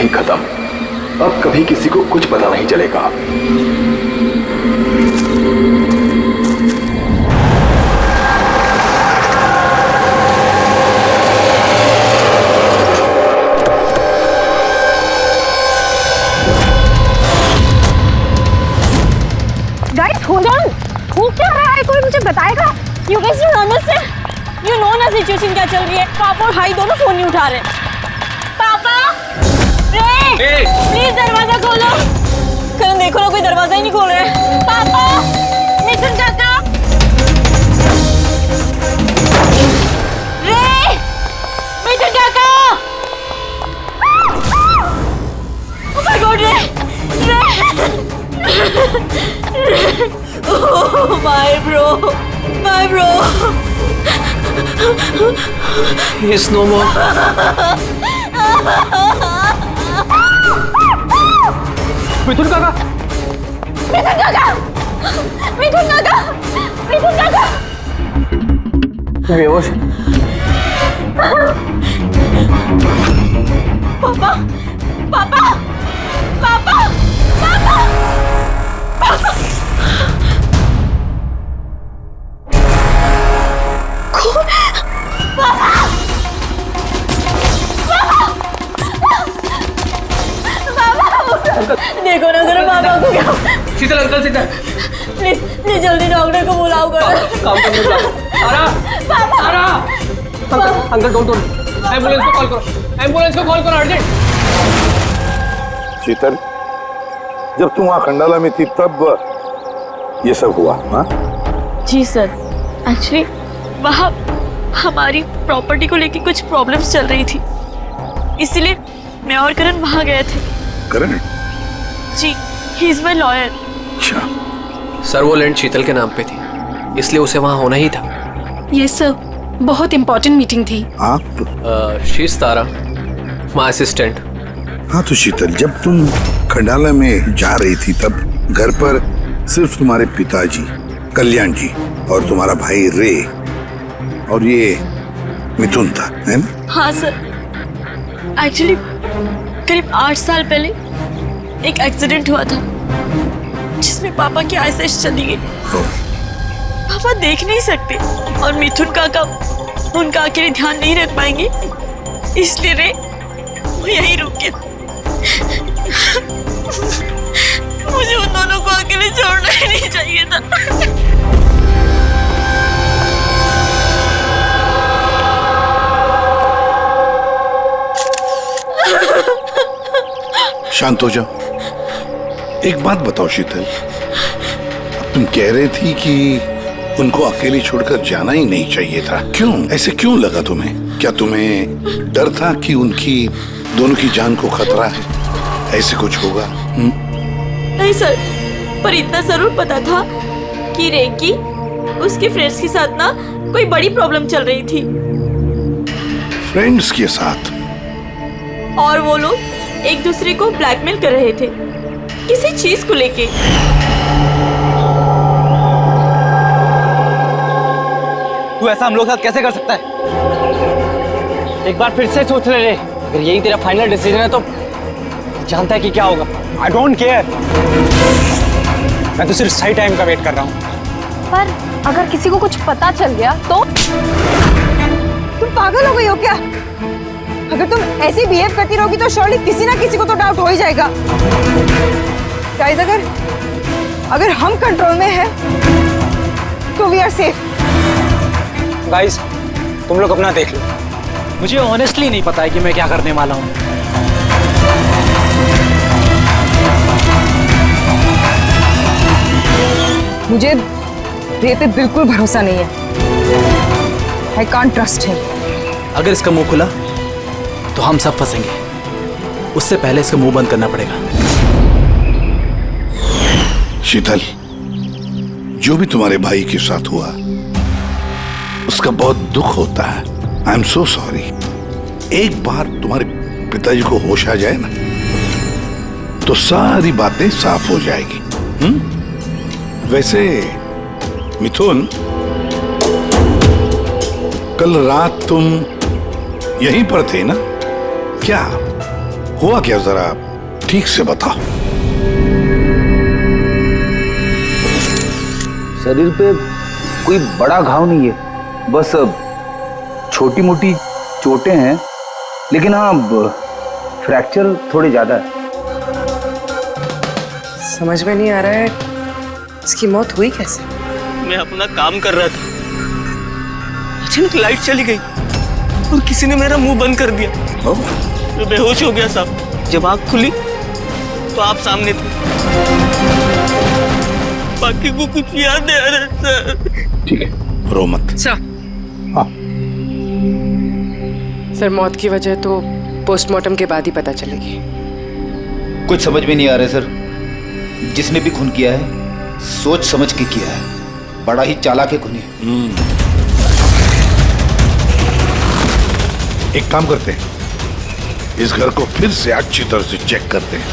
यहीं खत्म। अब कभी किसी को कुछ पता नहीं चलेगा। गाइस होल्ड ऑन, हो क्या रहा है? कोई मुझे बताएगा? You guys don't understand. You know ना सिचुएशन क्या चल रही है। पापा और भाई दोनों फोन नहीं उठा रहे। पापा, रे, प्लीज दरवाजा खोलो। करण देखो ना, कोई दरवाजा ही नहीं खोल रहा है। पापा, मिथुन काका, रे, मिथुन काका। Oh my God, रे। Oh my bro. He's no more. मिथुन काका, बेहोश। पापा, पापा, पापा, पापा, पापा। देखो ना जरा पापा को क्या। शीतल अंकल सीधा। प्लीज जल्दी डॉक्टर को बुलाओ करो। काम करने जाओ। तारा, पापा, तारा। अंकल डोंट एम्बुलेंस को कॉल करो अर्जेंट। शीतल, जब तुम वहाँ खंडाला में थी तब ये सब हुआ? हाँ जी सर, एक्चुअली वहाँ हमारी प्रॉपर्टी को लेके कुछ प्रॉब्लम्स चल रही थी, इसीलिए मैं और करण वहाँ गए थे। करण? जी, ही इज माय लॉयर। अच्छा। सर वो लैंड शीतल के नाम पे थी, इसलिए उसे वहाँ होना ही था। यस सर, बहुत इंपॉर्टेंट मीटिंग थी। आप? She is Tara, my assistant. हाँ तो शीतल, जब तुम खंडाला में जा रही थी तब घर पर सिर्फ तुम्हारे पिताजी कल्याण जी और तुम्हारा भाई रे और ये मिथुन था, है ना? हाँ सर, एक्चुअली करीब 8 साल पहले एक एक्सीडेंट हुआ था जिसमें पापा की आईसाइट चली गई। पापा देख नहीं सकते और मिथुन काका उनका अकेले ध्यान नहीं रख पाएंगे, इसलिए रे वो यहीं रुक गया। मुझे उन दोनों को अकेले छोड़ना ही नहीं चाहिए था। शांत हो जाओ। एक बात बताओ शीतल, तुम कह रही थी कि उनको अकेले छोड़कर जाना ही नहीं चाहिए था, क्यों? ऐसे क्यों लगा तुम्हें? क्या तुम्हें डर था कि उनकी दोनों की जान को खतरा है, ऐसे कुछ होगा? नहीं सर, पर इतना जरूर पता था कि रेकी उसके फ्रेंड्स के साथ ना कोई बड़ी प्रॉब्लम चल रही थी। फ्रेंड्स के साथ? और वो लोग एक दूसरे को ब्लैकमेल कर रहे थे किसी चीज को लेके। तू ऐसा हम लोग साथ कैसे कर सकता है? एक बार फिर से सोच ले, अगर यही तेरा फाइनल डिसीजन है तो जानता है कि क्या होगा। आई डोंट केयर, मैं तो सिर्फ सही टाइम का वेट कर रहा हूँ। पर अगर किसी को कुछ पता चल गया तो? तुम पागल हो गई हो क्या? अगर तुम ऐसे बिहेव करती रहोगी तो श्योरली किसी ना किसी को तो डाउट हो ही जाएगा। गाइस, अगर हम कंट्रोल में हैं तो वी आर सेफ। गाइस, तुम लोग अपना देख लो, मुझे ऑनेस्टली नहीं पता है कि मैं क्या करने वाला हूँ। मुझे रे पे बिल्कुल भरोसा नहीं है। I can't trust him. अगर इसका मुंह खुला तो हम सब फंसेंगे, उससे पहले इसका मुंह बंद करना पड़ेगा। शीतल, जो भी तुम्हारे भाई के साथ हुआ उसका बहुत दुख होता है। I am so sorry. एक बार तुम्हारे पिताजी को होश आ जाए ना तो सारी बातें साफ हो जाएगी। वैसे मिथुन, कल रात तुम यहीं पर थे ना? क्या हुआ क्या, जरा ठीक से बताओ। शरीर पे कोई बड़ा घाव नहीं है, बस छोटी मोटी चोटें हैं, लेकिन हाँ फ्रैक्चर थोड़े ज्यादा है। समझ में नहीं आ रहा है इसकी मौत हुई कैसे। मैं अपना काम कर रहा था, अचानक लाइट चली गई और किसी ने मेरा मुंह बंद कर दिया। मैं बेहोश हो गया साहब। जब आँख खुली तो आप सामने थे। बाकी को कुछ याद नहीं आ रहा सर। ठीक है, रो मत। सर मौत की वजह तो पोस्टमार्टम के बाद ही पता चलेगी। कुछ समझ में नहीं आ रहा है सर। जिसने भी खून किया है सोच समझ के किया है, बड़ा ही चालाक है खूनी। एक काम करते हैं, इस घर को फिर से अच्छी तरह से चेक करते हैं।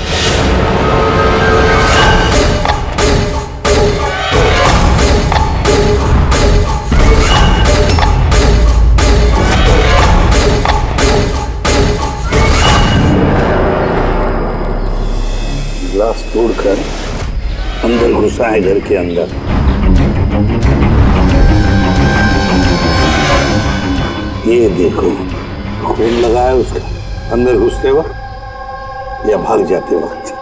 ग्लास तोड़कर अंदर घुसा है घर के अंदर। ये देखो, खून लगा है उसका अंदर घुसते वक्त या भाग जाते वक्त।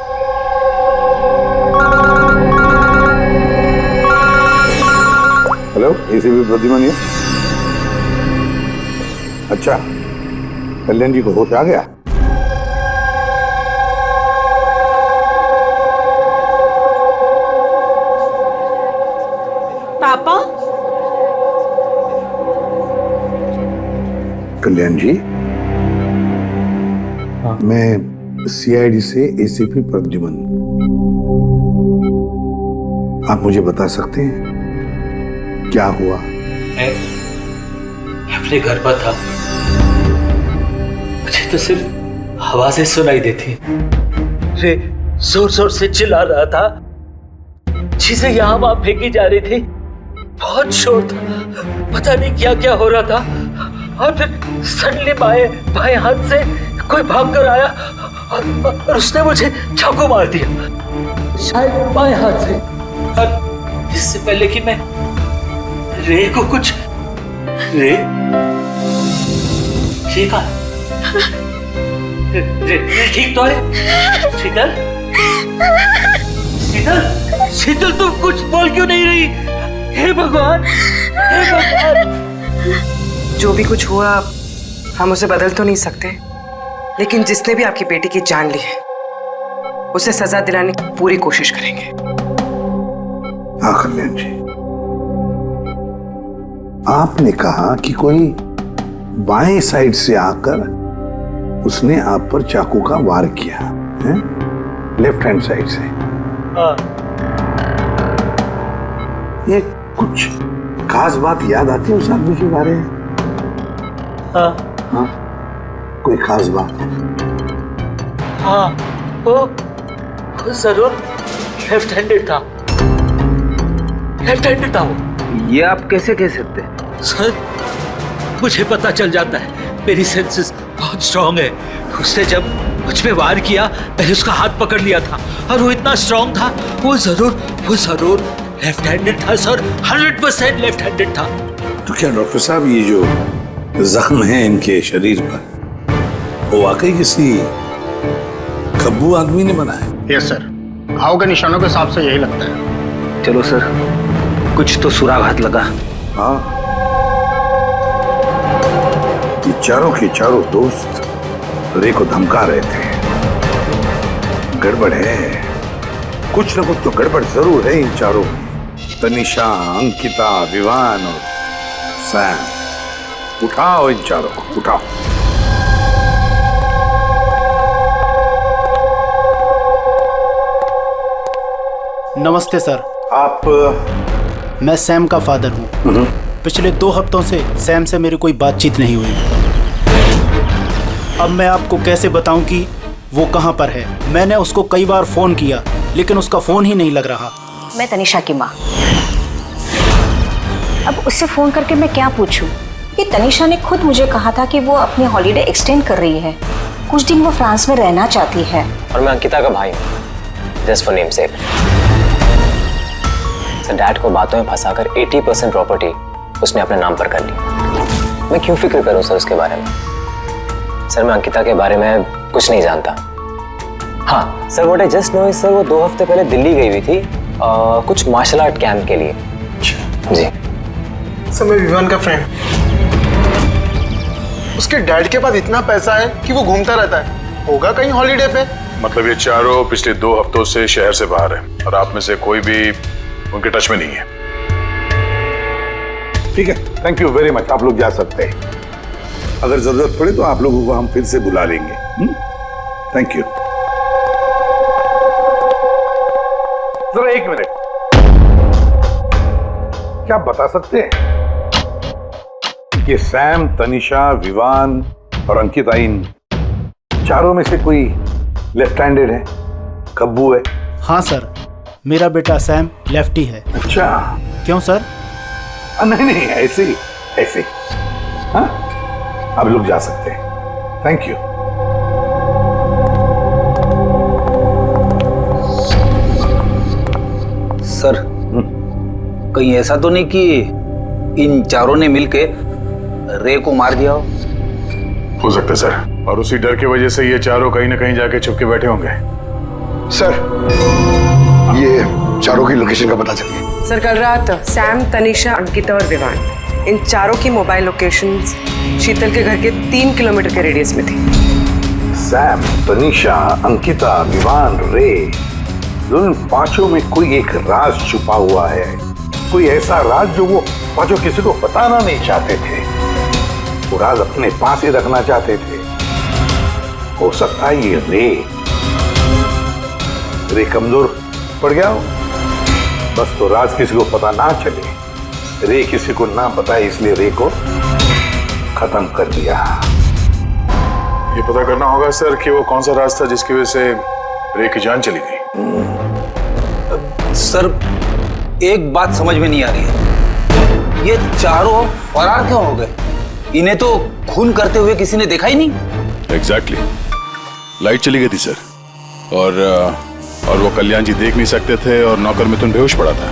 हेलो, एसीपी प्रतिमा। अच्छा, कल्याण जी को होश आ गया? पापा, कल्याण जी, मैं सीआईडी से एसीपी प्रद्युमन। आप मुझे बता सकते हैं क्या हुआ? मैं अपने घर पर था, मुझे तो सिर्फ आवाजें सुनाई देती। रे जोर जोर से चिल्ला रहा था, चीजें यहाँ वहां फेंकी जा रही थी, बहुत शोर था, पता नहीं क्या क्या हो रहा था। और फिर सडनली बाएं हाथ से कोई भाग कर आया और उसने मुझे चाकू मार दिया, शायद बाएं हाथ से। और इससे पहले कि मैं रे को कुछ रे ठीक है, रे ठीक तो है? शीतल, शीतल, शीतल, तुम कुछ बोल क्यों नहीं रही? हे भगवान, हे भगवान। जो भी कुछ हुआ हम उसे बदल तो नहीं सकते, लेकिन जिसने भी आपकी बेटी की जान ली है उसे सजा दिलाने की पूरी कोशिश करेंगे। हाँ कल्याण जी, आपने कहा कि कोई बाएं साइड से आकर उसने आप पर चाकू का वार किया है, लेफ्ट हैंड साइड से। ये कुछ खास बात याद आती है उस आदमी के बारे में? हाँ, कोई खास बात? हाँ, वो जरूर लेफ्ट हैंडेड था, लेफ्ट हैंडेड था वो। ये आप कैसे कह सकते हैं? सर, मुझे पता चल जाता है, मेरी सेंसेस बहुत स्ट्रांग है। उसने जब मुझ पे वार किया, मैंने उसका हाथ पकड़ लिया था और वो इतना स्ट्रांग था, वो जरूर लेफ्ट हैंडेड था सर, 100% लेफ्ट हैंडेड था। तो क्या डॉक्टर साहब, ये जो जख्म है इनके शरीर पर, वो वाकई किसी खब्बू आदमी ने बनाया? यस सर, घाव के निशानों के हिसाब से यही लगता है। चलो सर, कुछ तो सुराग लगा। हाँ, ये चारों के चारों दोस्त रे को धमका रहे थे। गड़बड़ है, कुछ न कुछ तो गड़बड़ जरूर है इन चारों में। तनिषा, अंकिता, विवान और सैम। उठाओ इन चारों को, उठाओ। नमस्ते सर। आप? मैं सैम का फादर हूँ। पिछले 2 हफ्तों से सैम से मेरी कोई बातचीत नहीं हुई। अब मैं आपको कैसे बताऊं कि वो कहाँ पर है। मैंने उसको कई बार फोन किया, लेकिन उसका फोन ही नहीं लग रहा। मैं तनिषा की माँ। अब उससे फोन करके मैं क्या पूछूं? ये तनिषा ने खुद मुझे कहा था कि वो अपनी हॉलीडे एक्सटेंड कर रही है, कुछ दिन वो फ्रांस में रहना चाहती है। और मैं अंकिता का भाई हूँ, just for name sec. Sir dad को बातों में फंसाकर 80% प्रॉपर्टी उसने अपने नाम पर कर ली। मैं क्यों फिक्र करूं सर उसके बारे में? सर मैं अंकिता के बारे में कुछ नहीं जानता। हाँ sir, what I just know is sir वो 2 हफ्ते पहले दिल्ली गई हुई थी कुछ मार्शल आर्ट कैंप के लिए। जी सर मैं विवान का फ्रेंड। उसके डैड के पास इतना पैसा है कि वो घूमता रहता है, होगा कहीं हॉलीडे पे। मतलब ये चारों पिछले 2 हफ्तों से शहर से बाहर है और आप में से कोई भी उनके टच में नहीं है। ठीक है, थैंक यू वेरी मच। आप लोग जा सकते हैं। अगर जरूरत पड़े तो आप लोगों को हम फिर से बुला लेंगे। Thank you. जरा 1 मिनट, क्या आप बता सकते हैं कि सैम, तनिषा, विवान और अंकिता इन चारों में से कोई लेफ्ट हैंडेड है? कब्बू है? हाँ सर, मेरा बेटा सैम लेफ्टी है। अच्छा, क्यों सर? नहीं नहीं, ऐसे ही ऐसे। हाँ, आप लोग जा सकते हैं। Thank you. सर कहीं ऐसा तो नहीं कि इन चारों ने मिलके रे को मार दिया हो सकता है सर, और उसी डर की वजह से ये चारों कहीं ना कहीं जाके छुप के बैठे होंगे। सर ये चारों की लोकेशन का पता चल गया। सर कल रात सैम, तनिषा, अंकिता और विवान, इन चारों की मोबाइल लोकेशंस शीतल के घर के 3 किलोमीटर के रेडियस में थी। सैम, तनिषा, अंकिता, विवान, रे, उन पांचों में कोई एक राज छुपा हुआ है। कोई ऐसा राज जो वो पांचों किसी को बताना नहीं चाहते थे। वो राज अपने पास ही रखना चाहते थे। हो सकता है ये रे कमजोर पड़ गया हो, बस तो राज किसी को पता ना चले। रे किसी को ना बताए, इसलिए रे को खत्म कर दिया। ये पता करना होगा सर कि वो कौन सा राज था जिसकी वजह से रे की जान चली गई। सर एक बात समझ में नहीं आ रही है, ये चारों फरार क्यों हो गए? इन्हें तो खून करते हुए किसी ने देखा ही नहीं। एग्जैक्टली, लाइट चली गई थी सर, और वो कल्याण जी देख नहीं सकते थे और नौकर मिथुन बेहोश पड़ा था,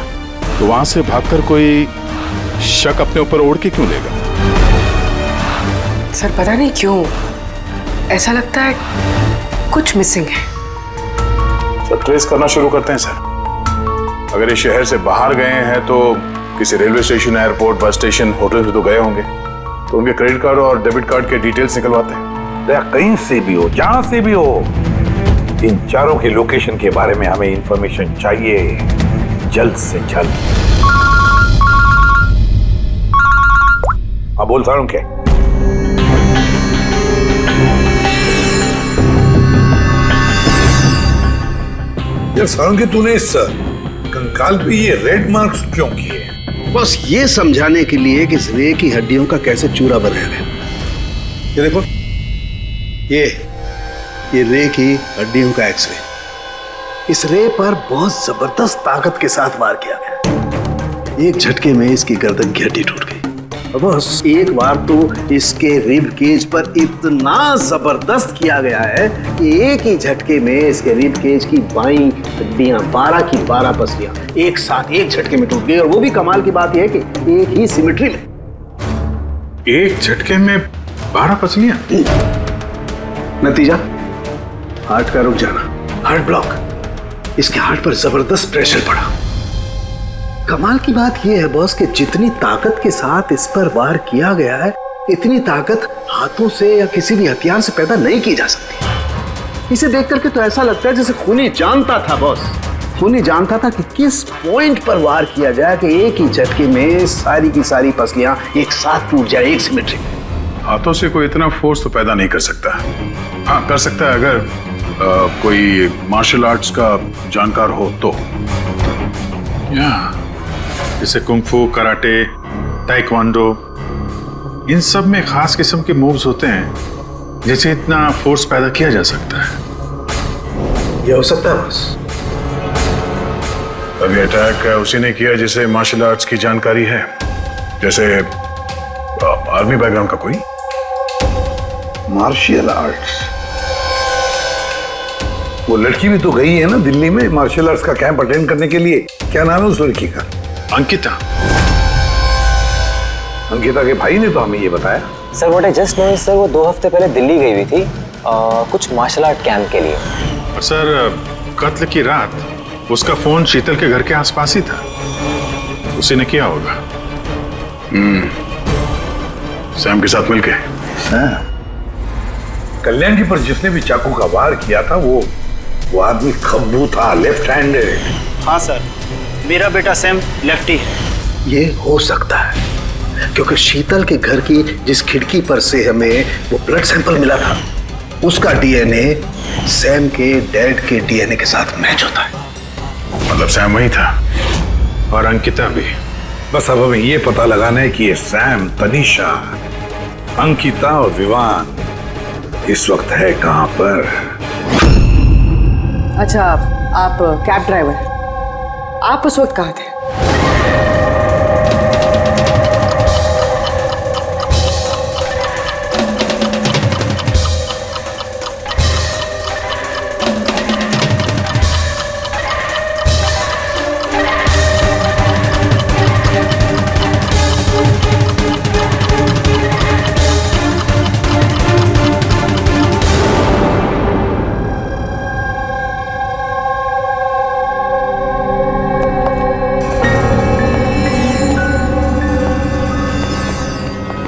तो वहां से भागकर कोई शक अपने ऊपर ओढ़ के क्यों लेगा? सर पता नहीं क्यों ऐसा लगता है कुछ मिसिंग है। सर ट्रेस करना शुरू करते हैं सर। अगर ये शहर से बाहर गए हैं तो किसी railway station, airport, bus station, hotel पे तो गए होंगे, तो उनके क्रेडिट कार्ड और डेबिट कार्ड के डिटेल्स निकलवाते हैं। कहीं से भी हो, जहां से भी हो, इन चारों के लोकेशन के बारे में हमें इंफॉर्मेशन चाहिए, जल्द से जल्द। अब बोल सारूं क्या? यार सारूं के तूने इस कंकाल पे ये रेड मार्क्स क्यों किए? बस ये समझाने के लिए कि इस रे की हड्डियों का कैसे चूरा बनाया है। ये देखो, ये रे की हड्डियों का एक्सरे। इस रे पर बहुत जबरदस्त ताकत के साथ वार किया गया। एक झटके में इसकी गर्दन की हड्डी टूट गई। बस एक बार तो इसके रिब केज पर इतना जबरदस्त किया गया है कि एक ही झटके में इसके रिब केज की बाईं हड्डियां 12 की 12 पसलियां एक साथ एक झटके में टूट गई। और वो भी कमाल की बात यह है कि एक ही सिमेट्री में। एक झटके में 12 पसलियां? नतीजा हार्ट का रुक जाना, हार्ट ब्लॉक। इसके हार्ट पर जबरदस्त प्रेशर पड़ा। कमाल की बात यह है बॉस कि जितनी ताकत के साथ इस पर वार किया गया है, इतनी ताकत हाथों से या किसी भी हथियार से पैदा नहीं की जा सकती। इसे देख करके तो ऐसा लगता है जैसे खूनी जानता था बॉस, खूनी जानता था कि किस पॉइंट पर वार किया जाए कि एक ही झटके में सारी की सारी पसलियां एक साथ टूट जाए, एक सिमेट्री में। हाथों से कोई इतना फोर्स तो पैदा नहीं कर सकता। हाँ कर सकता है अगर कोई मार्शल आर्ट्स का जानकार हो तो। जैसे कुंग-फू, कराटे, ताइक्वांडो, इन सब में खास किस्म के मूव्स होते हैं जिससे इतना फोर्स पैदा किया जा सकता है। ये हो सकता है बस। अभी अटैक उसी ने किया जिसे मार्शल आर्ट्स की जानकारी है, जैसे आर्मी बैकग्राउंड का कोई। Martial arts? वो लड़की भी तो गई है ना दिल्ली में मार्शल आर्ट्स का कैंप अटेंड करने के लिए। क्या नाम है उस लड़की का? अंकिता। अंकिता के भाई ने तो हमें ये बताया। Sir what I just know sir, वो 2 हफ्ते पहले दिल्ली गई हुई थी कुछ मार्शल आर्ट कैंप के लिए। और सर कत्ल की रात उसका फोन शीतल के घर के आसपास ही था, उसी ने किया होगा। सैम के साथ मिलके। कल्याण जी पर जिसने भी चाकू का वार किया था वो आदमी खब्बू था, लेफ्ट हैंडेड। हाँ सर, मेरा बेटा सैम लेफ्टी है। ये हो सकता है क्योंकि शीतल के घर की जिस खिड़की पर से हमें वो ब्लड सैंपल मिला था उसका डीएनए सैम के डैड के डीएनए के साथ मैच होता है। मतलब सैम वही था और अंकिता भी। बस अब हमें ये पता लगाना है कि ये सैम, तनीषा, अंकिता और विवान इस वक्त है कहां पर। अच्छा, आप कैब ड्राइवर, आप उस वक्त कहाँ थे?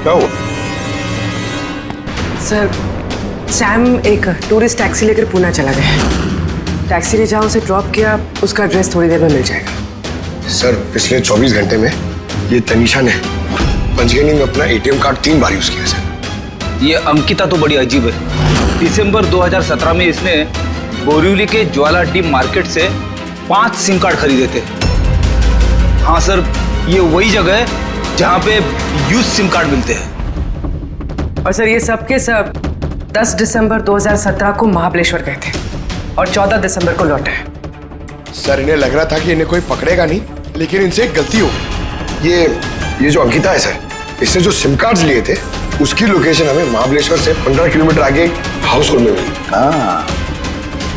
क्या हुआ? सर, सैम एक टूरिस्ट टैक्सी लेकर पूना चला गया। टैक्सी ने जहाँ उसे ड्रॉप किया उसका एड्रेस थोड़ी देर में मिल जाएगा। सर, पिछले 24 घंटे में ये तनीषा ने पंचगनी में अपना एटीएम कार्ड 3 बार यूज किया सर। ये अंकिता तो बड़ी अजीब है। दिसंबर 2017 में इसने बोरिवली के ज्वाला डी मार्केट से 5 सिम कार्ड खरीदे थे। हाँ सर, ये वही जगह है जहाँ पे यूज सिम कार्ड मिलते हैं। और सर, ये सब के सब 10 दिसंबर 2017 को महाबलेश्वर गए थे और 14 दिसंबर को लौटे। सर, इन्हें लग रहा था कि इन्हें कोई पकड़ेगा नहीं, लेकिन इनसे एक गलती हो गई। ये जो अंकिता है सर, इसने जो सिम कार्ड्स लिए थे उसकी लोकेशन हमें महाबलेश्वर से 15 किलोमीटर आगे हाउस होल्ड में मिली। हाँ,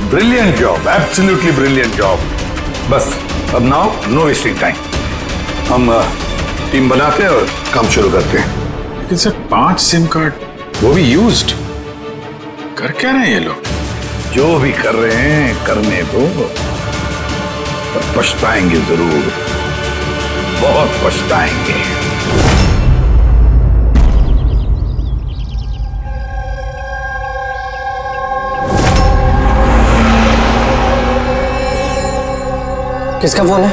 brilliant job, absolutely brilliant job. बस अब नाउ नो वेस्टिंग टाइम, हम टीम बनाते हैं और काम शुरू करते हैं। लेकिन सर 5 सिम कार्ड, वो भी यूज्ड, कर क्या रहे हैं ये लोग? जो भी कर रहे हैं करने दो, पर पछताएंगे जरूर, बहुत पछताएंगे। किसका फोन है?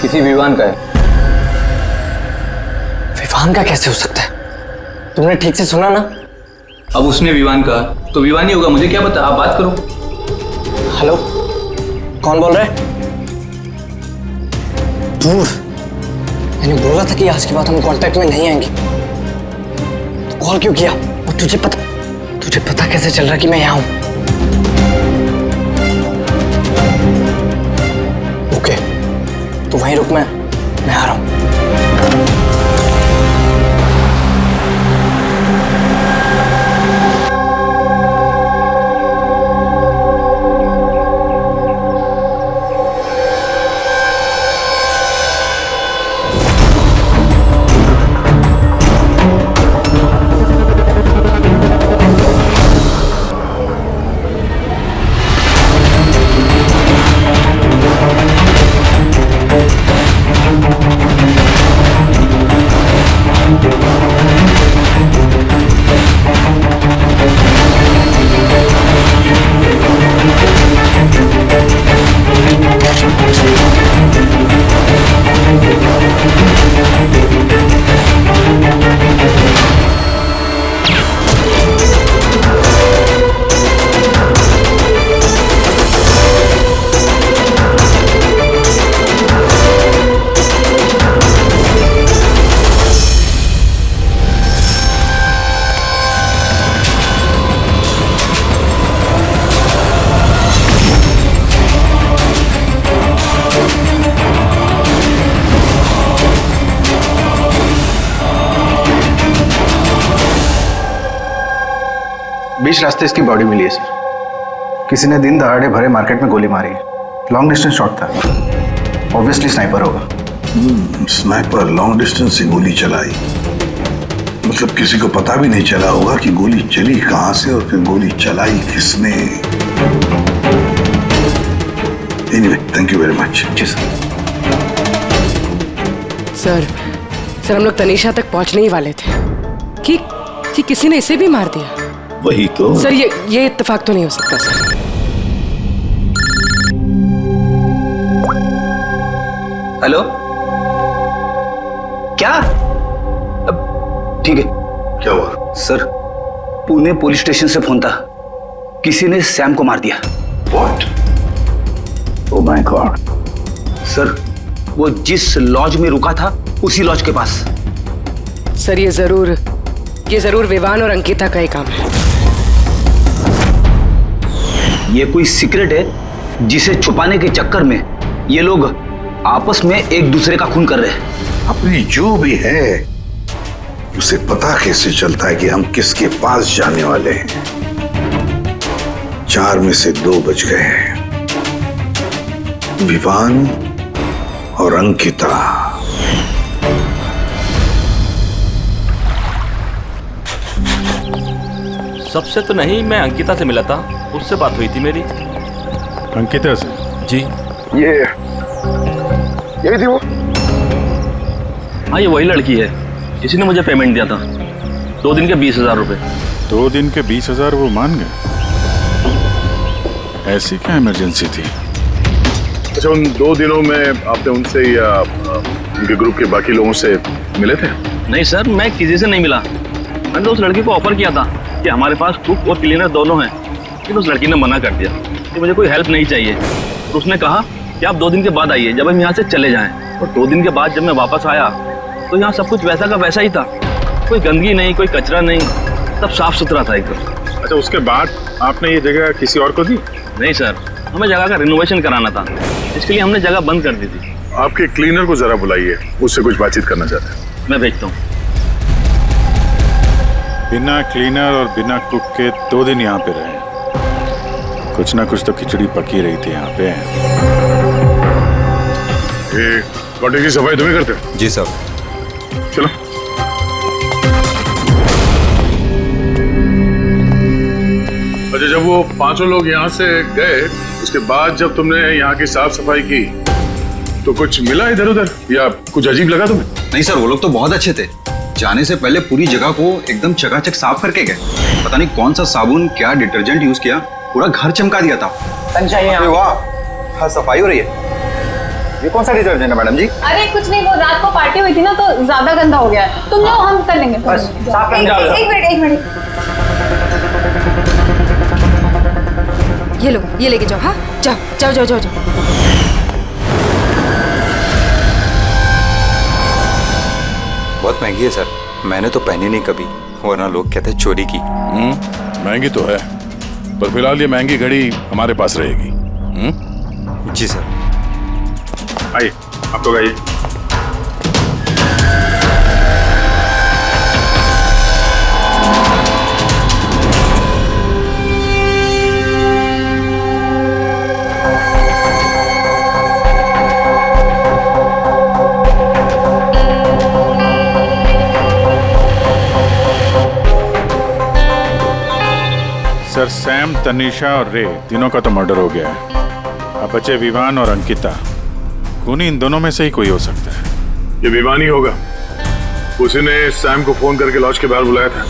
किसी विवान का है। विवान का कैसे हो सकता है? तुमने ठीक से सुना ना? अब उसने विवान कहा तो विवान ही होगा, मुझे क्या पता, आप बात करो। हेलो, कौन बोल रहा है? दूर, मैंने बोला था कि आज के बाद हम कांटेक्ट में नहीं आएंगे। तो कॉल क्यों किया? और तुझे पता कैसे चल रहा कि मैं यहाँ हूं? ओके, तो वहीं रुक, मैं आ रहा हूं। बीच रास्ते इसकी बॉडी मिली है सर। किसी ने दिन दहाड़े भरे मार्केट में गोली मारी है। लॉन्ग डिस्टेंस शॉट था, ऑब्वियसली स्नाइपर होगा। स्नाइपर लॉन्ग डिस्टेंस से गोली चलाई, मतलब किसी को पता भी नहीं चला होगा कि गोली चली कहां से और फिर गोली चलाई किसने। Anyway, thank you very much. जी सर। सर हम लोग तनीषा तक पहुंचने ही वाले थे कि किसी ने इसे भी मार दिया। वही तो सर, ये इत्तेफाक तो नहीं हो सकता सर। हेलो, क्या? ठीक है। क्या हुआ? सर, पुणे पुलिस स्टेशन से फोन था, किसी ने सैम को मार दिया। What? Oh my God. Sir, वो जिस लॉज में रुका था उसी लॉज के पास। सर, ये जरूर विवान और अंकिता का ही काम है। ये कोई सीक्रेट है जिसे छुपाने के चक्कर में ये लोग आपस में एक दूसरे का खून कर रहे हैं। अपनी जो भी है उसे पता कैसे चलता है कि हम किसके पास जाने वाले हैं? 4 में से 2 बज गए हैं, विवान और अंकिता। सबसे तो नहीं, मैं अंकिता से मिला था, उससे बात हुई थी मेरी। अंकिता से? जी। यही थी वो? हाँ, ये वही लड़की है, इसी ने मुझे पेमेंट दिया था, 2 दिन के 20,000 रुपए। 2 दिन के 20,000 वो मान गए? ऐसी क्या इमरजेंसी थी? अच्छा, उन 2 दिनों में आपने उनसे या उनके ग्रुप के बाकी लोगों से मिले थे? नहीं सर, मैं किसी से नहीं मिला। मैंने उस लड़की को ऑफर किया था कि हमारे पास कुक और क्लीनर दोनों हैं, लेकिन उस लड़की ने मना कर दिया कि मुझे कोई हेल्प नहीं चाहिए। और उसने कहा कि आप 2 दिन के बाद आइए, जब हम यहाँ से चले जाएं। और 2 दिन के बाद जब मैं वापस आया तो यहाँ सब कुछ वैसा का वैसा ही था, कोई गंदगी नहीं, कोई कचरा नहीं, सब साफ सुथरा था एकदम। अच्छा, उसके बाद आपने ये जगह किसी और को दी? नहीं सर, हमें जगह का रिनोवेशन कराना था, इसके लिए हमने जगह बंद कर दी थी। आपके क्लीनर को जरा बुलाइए, उससे कुछ बातचीत करना चाहते हैं। मैं भेजता हूँ। बिना क्लीनर और बिना कुक के 2 दिन यहाँ पे रहे, कुछ ना कुछ तो खिचड़ी पकी रही थी यहाँ पे। ये कॉटेज की सफाई तुम्हें करते हो? जी सर। चलो। अच्छा, जब वो 5 लोग यहाँ से गए, उसके बाद जब तुमने यहाँ की साफ सफाई की तो कुछ मिला इधर उधर या कुछ अजीब लगा तुम्हें? नहीं सर, वो लोग तो बहुत अच्छे थे, जाने से पहले पूरी जगह को एकदम चकाचक साफ करके गए। पता नहीं कौन सा साबुन, क्या डिटर्जेंट यूज किया, पूरा घर चमका दिया था। वाह, हाँ सफाई हो रही है। ये कौन सा डिटर्जेंट है मैडम जी? अरे कुछ नहीं, वो रात को पार्टी हुई थी ना तो ज्यादा गंदा हो गया है। तुम जाओ, हम कर लेंगे। एक मिनट। ये लो, ये लेके जाओ। हाँ, जाओ। बहुत महंगी है सर, मैंने तो पहनी नहीं कभी, वरना लोग कहते चोरी की। महंगी तो है, पर फिलहाल ये महंगी घड़ी हमारे पास रहेगी। जी सर। आइए, आप लोग आइए। सर, सैम, तनीषा और रे तीनों का तो मर्डर हो गया है। अब बचे विवान और अंकिता। खूनी इन दोनों में से ही कोई हो सकता है। ये विवान ही होगा, उसी ने सैम को फोन करके लॉज के बाहर बुलाया था।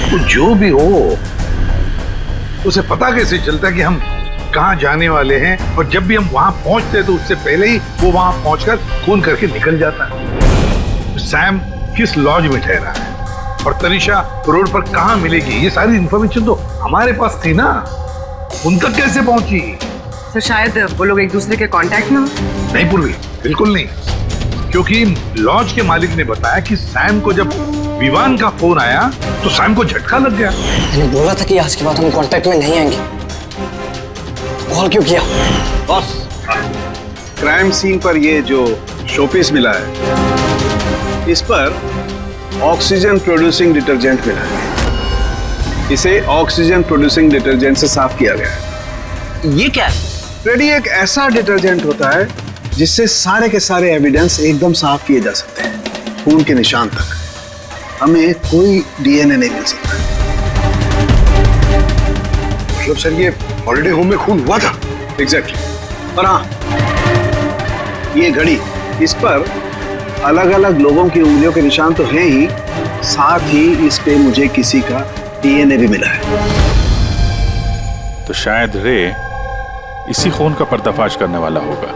तो जो भी हो, उसे पता कैसे चलता कि हम कहाँ जाने वाले हैं? और जब भी हम वहां पहुंचते तो उससे पहले ही वो वहां पहुंचकर फोन करके निकल जाता है। सैम किस लॉज में ठहरा है और तनीषा रोड पर कहाँ मिलेगी, ये सारी इन्फॉर्मेशन तो हमारे पास थी ना, उन तक कैसे पहुंची? सर, शायद वो लोग एक दूसरे के कांटेक्ट में हो। नहीं पूर्वी, बिल्कुल नहीं, क्योंकि लॉज के मालिक ने बताया कि सैम को जब विवान का फोन आया तो सैम को झटका लग गया। मैंने बोला था कि आज के बाद हम कांटेक्ट में नहीं आएंगे, कॉल क्यों किया? बॉस, क्राइम सीन पर ये जो शोपीस मिला है, इस पर ऑक्सीजन प्रोड्यूसिंग डिटर्जेंट मिला है। इसे ऑक्सीजन प्रोड्यूसिंग डिटर्जेंट से साफ किया गया है। ये क्या है? फ्रेडी, एक ऐसा डिटर्जेंट होता है जिससे सारे के सारे एविडेंस एकदम साफ किए जा सकते हैं, खून के निशान तक। हमें कोई डीएनए नहीं मिल सकता। मतलब सर ये हॉलिडे होम में खून हुआ था? एग्जैक्टली। और हाँ, ये घड़ी, इस पर अलग अलग लोगों की उंगलियों के निशान तो हैं ही, साथ ही इस पे मुझे किसी का डीएनए भी मिला है। तो शायद रे इसी खून का पर्दाफाश करने वाला होगा।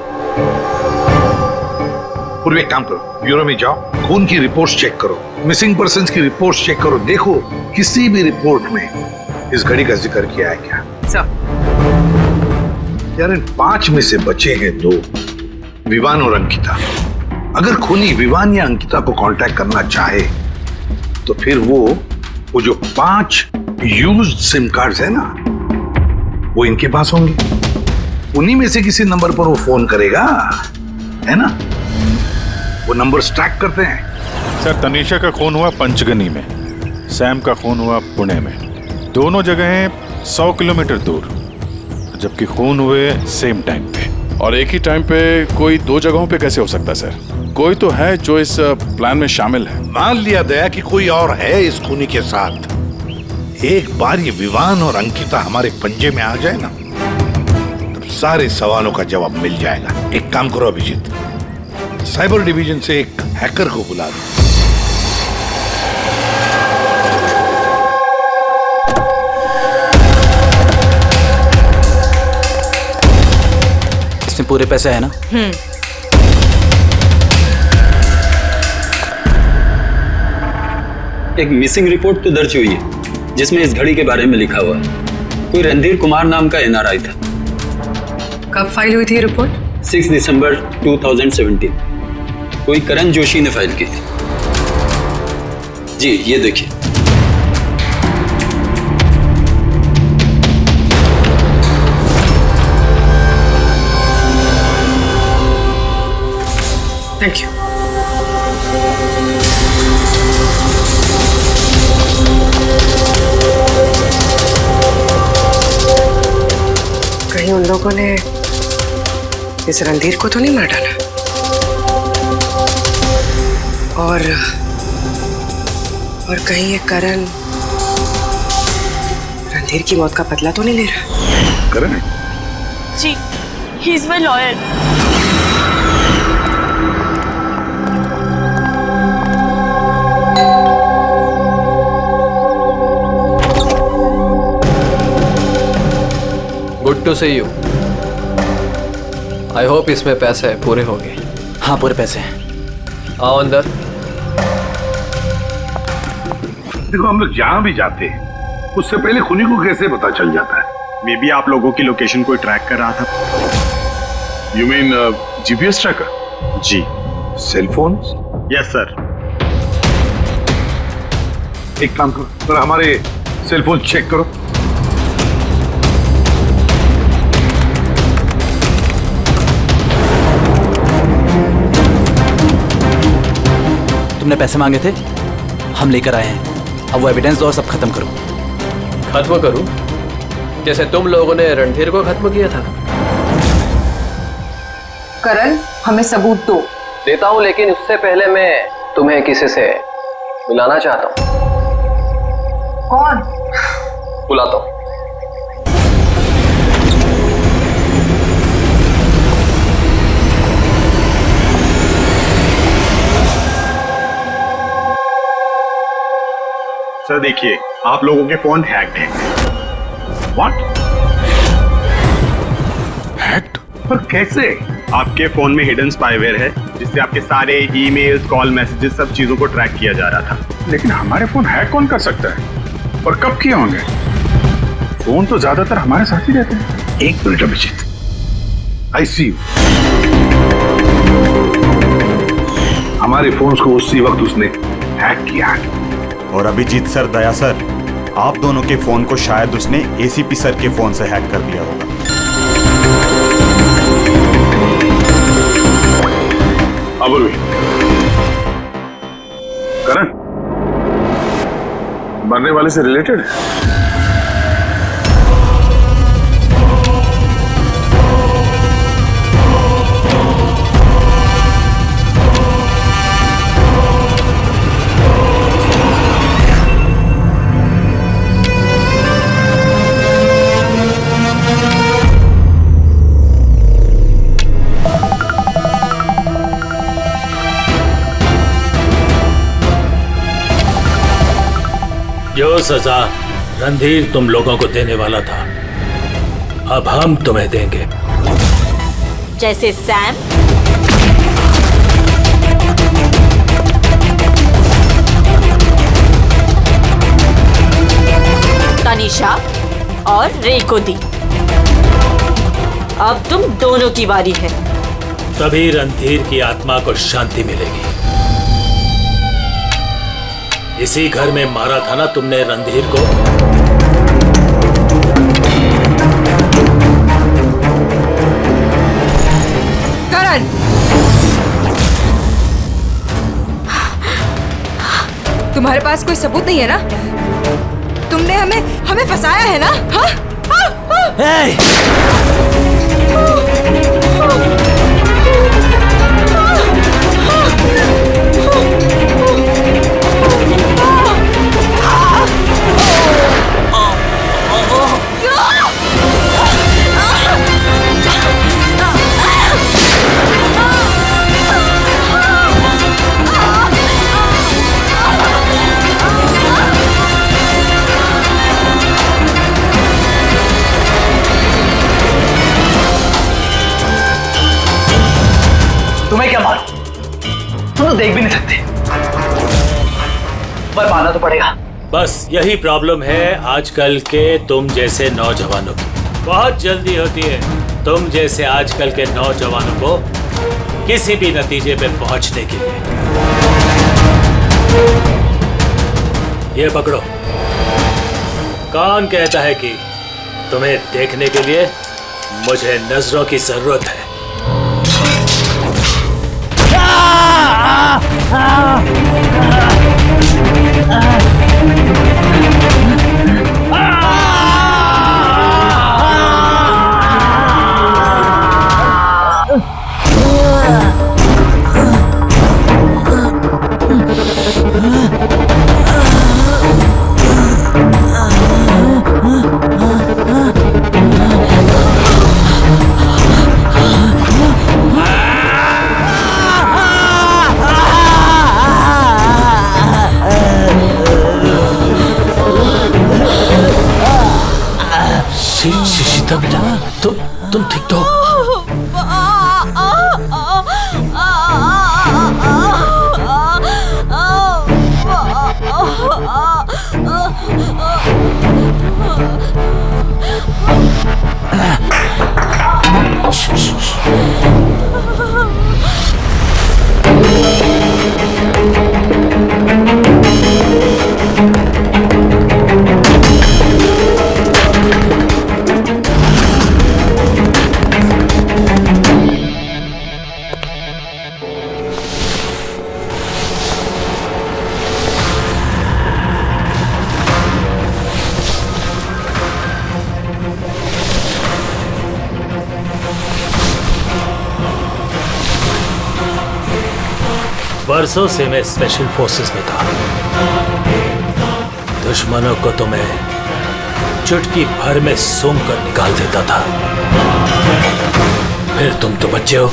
पूर्व एक काम करो, ब्यूरो में जाओ, खून की रिपोर्ट्स चेक करो, मिसिंग पर्संस की रिपोर्ट्स चेक करो, देखो किसी भी रिपोर्ट में इस घड़ी का जिक्र किया है क्या। यार इन 5 में से बचे हैं 2, विवान और अंकिता। अगर खूनी विवान या अंकिता को कांटेक्ट करना चाहे तो फिर वो जो 5 यूज्ड सिम कार्ड्स है ना, वो इनके पास होंगे। उन्हीं में से किसी नंबर पर वो फोन करेगा, है ना? वो नंबर ट्रैक करते हैं। सर, तनीषा का खून हुआ पंचगनी में, सैम का खून हुआ पुणे में। दोनों जगहें 100 किलोमीटर दूर, जबकि खून हुए सेम टाइम पे। और एक ही टाइम पे कोई 2 जगहों पे कैसे हो सकता है सर? कोई तो है जो इस प्लान में शामिल है। मान लिया गया कि कोई और है इस खूनी के साथ। एक बार ये विवान और अंकिता हमारे पंजे में आ जाए ना, तब सारे सवालों का जवाब मिल जाएगा। एक काम करो अभिजीत, साइबर डिवीजन से एक हैकर को बुला दो। इसमें पूरे पैसे है ना? एक मिसिंग रिपोर्ट तो दर्ज हुई है जिसमें इस घड़ी के बारे में लिखा हुआ है। कोई रणधीर कुमार नाम का एनआरआई था। कब फाइल हुई थी ये रिपोर्ट? 6 दिसंबर 2017। कोई करण जोशी ने फाइल की थी। जी ये देखिए। Thank you. कहीं उन लोगों ने इस रणधीर को तो नहीं मार डाला? और कहीं ये करण रणधीर की मौत का बदला तो नहीं ले रहा? करण? जी, he is my lawyer. Good to see you. I hope इसमें पैसे पूरे हो गए। हाँ, पूरे पैसे हैं। आओ अंदर। देखो, हम लोग जहां भी जाते हैं उससे पहले खूनी को कैसे पता चल जाता है? मे बी आप लोगों की लोकेशन कोई ट्रैक कर रहा था। You mean GPS tracker? जी। Cell phone? Yes sir. एक काम करो, जरा हमारे सेल फोन चेक करो। तुमने पैसे मांगे थे, हम लेकर आए हैं। अब वो एविडेंस दो और सब खत्म करो। खत्म करूं? जैसे तुम लोगों ने रणधीर को खत्म किया था। करण, हमें सबूत दो। देता हूं, लेकिन उससे पहले मैं तुम्हें किसी से मिलाना चाहता हूं। कौन? बुलाता हूं। सर देखिए, आप लोगों के फोन हैक्ड हैं। व्हाट? हैक्ड? पर कैसे? आपके फोन में हिडन स्पाईवेयर है जिससे आपके सारे ईमेल्स, कॉल, मैसेजेस, सब चीजों को ट्रैक किया जा रहा था। लेकिन हमारे फोन हैक कौन कर सकता है? और कब किए होंगे? फोन तो ज्यादातर हमारे साथ ही रहते हैं। एक minute Abhijit, I see you. हमारे फोन्स को उसी वक्त उसने हैक किया है। और अभिजीत सर, दया सर, आप दोनों के फोन को शायद उसने एसीपी सर के फोन से हैक कर दिया होगा। करण मरने वाले से रिलेटेड है? जो सजा रणधीर तुम लोगों को देने वाला था, अब हम तुम्हें देंगे। जैसे सैम, तनीषा और रे को दी। अब तुम दोनों की बारी है। तभी रणधीर की आत्मा को शांति मिलेगी। इसी घर में मारा था ना तुमने रणधीर को? करण, तुम्हारे पास कोई सबूत नहीं है ना? तुमने हमें फंसाया है ना? हाँ? तुम्हें क्या मालूम? तुम तो देख भी नहीं सकते, पर मानना तो पड़ेगा। बस यही प्रॉब्लम है आजकल के तुम जैसे नौजवानों की। बहुत जल्दी होती है तुम जैसे आजकल के नौजवानों को किसी भी नतीजे पे पहुंचने के लिए। ये पकड़ो। कौन कहता है कि तुम्हें देखने के लिए मुझे नजरों की जरूरत है? शीतल बेटा, तुम ठीक तो? बरसों से मैं स्पेशल फोर्सेस में था। दुश्मनों को तो मैं चुटकी भर में सूंघ कर निकाल देता था। फिर तुम तो बच्चे हो।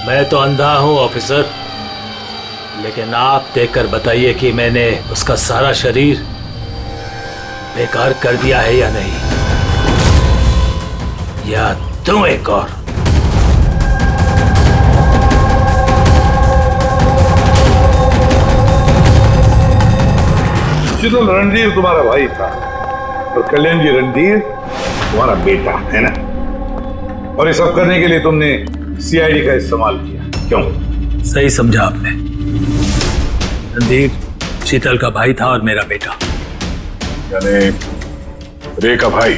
मैं तो अंधा हूं ऑफिसर, लेकिन आप देखकर बताइए कि मैंने उसका सारा शरीर बेकार कर दिया है या नहीं, या दूं एक और? शीतल, रणधीर तुम्हारा भाई था और कल्याण जी रणधीर तुम्हारा बेटा है ना। और ये सब करने के लिए तुमने सीआईडी का इस्तेमाल किया, क्यों? सही समझा आपने। रणधीर शीतल का भाई था और मेरा बेटा। यानी रे का भाई?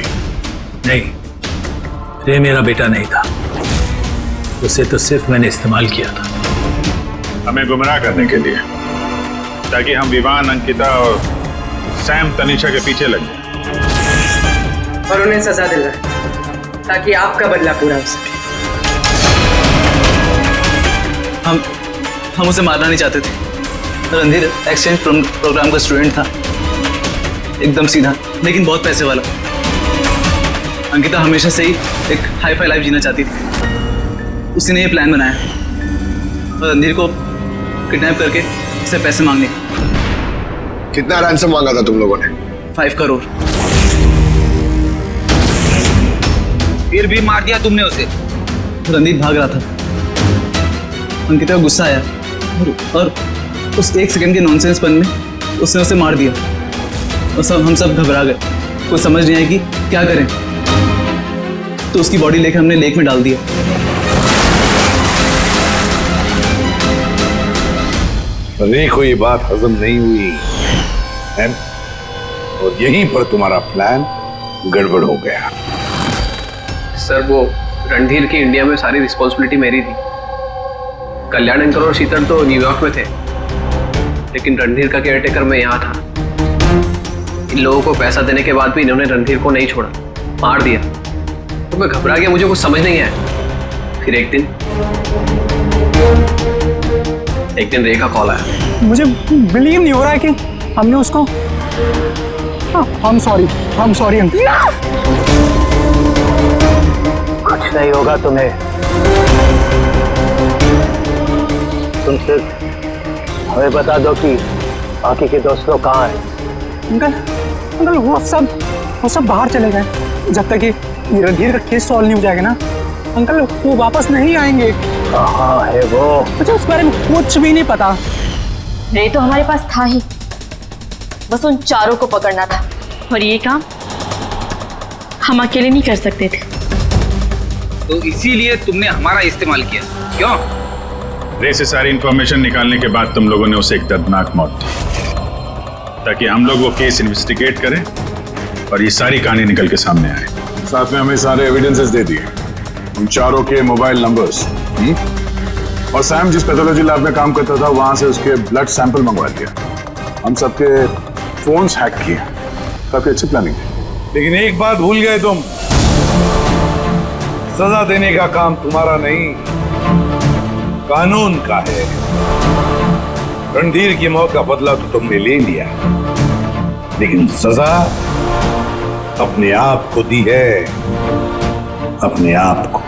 नहीं, रे मेरा बेटा नहीं था, उसे तो सिर्फ मैंने इस्तेमाल किया था। हमें गुमराह करने के लिए, ताकि हम विवान, अंकिता और सैम तनीषा के पीछे लग जाए और उन्हें सजा दिलवाए, ताकि आपका बदला पूरा हो सके। हम उसे मारना नहीं चाहते थे। रणधीर एक्सचेंज प्रोग्राम का स्टूडेंट था, एकदम सीधा लेकिन बहुत पैसे वाला। अंकिता हमेशा से ही एक हाई फाई लाइफ जीना चाहती थी, उसी ने ये प्लान बनाया और रणधीर को किडनैप करके इससे पैसे मांगने। कितना रैंसम मांगा था तुम लोगों ने? 5 करोड़। फिर भी मार दिया तुमने उसे। रणधीर भाग रहा था, अंकिता को गुस्सा आया और उस 1 सेकंड के नॉनसेंसपन में उसने उसे मार दिया और हम सब घबरा गए, कुछ समझ नहीं आई कि क्या करें। तो उसकी बॉडी लेकर हमने लेक में डाल दिया। रे को ये बात हजम नहीं हुई है और यहीं पर तुम्हारा प्लान गड़बड़ हो गया। सर, वो रणधीर की इंडिया में सारी रिस्पॉन्सिबिलिटी मेरी थी। कल्याण अंकल और शीतल तो न्यूयॉर्क में थे, लेकिन रणधीर का केयरटेकर मैं यहाँ था। इन लोगों को पैसा देने के बाद भी इन्होंने रणधीर को नहीं छोड़ा, मार दिया। तो मैं घबरा गया, मुझे कुछ समझ नहीं आया। फिर एक दिन रे का कॉल आया। मुझे बिलीव नहीं हो रहा है कि हमने उसको। I'm sorry कुछ नहीं होगा तुम्हें। तुम सिर्फ हमें बता दो कि बाकी के दोस्त लोग कहाँ हैं। अंकल वो सब बाहर चले गए। जब तक ये रणधीर का केस सॉल्व नहीं हो जाएगा ना अंकल, वो वापस नहीं आएंगे। कहाँ है वो? मुझे उस बारे में कुछ भी नहीं पता। रे तो हमारे पास था ही, बस उन चारों को पकड़ना था, और ये काम हम अकेले नहीं कर सकते थे। तो इसीलिए तुमने हमारा इस्तेमाल किया, क्यों? रे से सारी इंफॉर्मेशन निकालने के बाद तुम लोगों ने उसे एक दर्दनाक मौत दी, ताकि हम लोग वो केस इन्वेस्टिगेट करें और ये सारी कहानी निकल के सामने आए। साथ में हमें सारे एविडेंसेस दे दिए, उन चारों के मोबाइल नंबर्स, और सैम जिस पैथोलॉजी लैब में काम करता था वहां से उसके ब्लड सैंपल मंगवा दिया। हम सबके फोन्स हैक किए। काफी अच्छी प्लानिंग थी। लेकिन एक बात भूल गए तुम, सजा देने का काम तुम्हारा नहीं, कानून का है। रणधीर की मौत का बदला तो तुमने ले लिया, लेकिन सजा अपने आप को दी है, अपने आप को।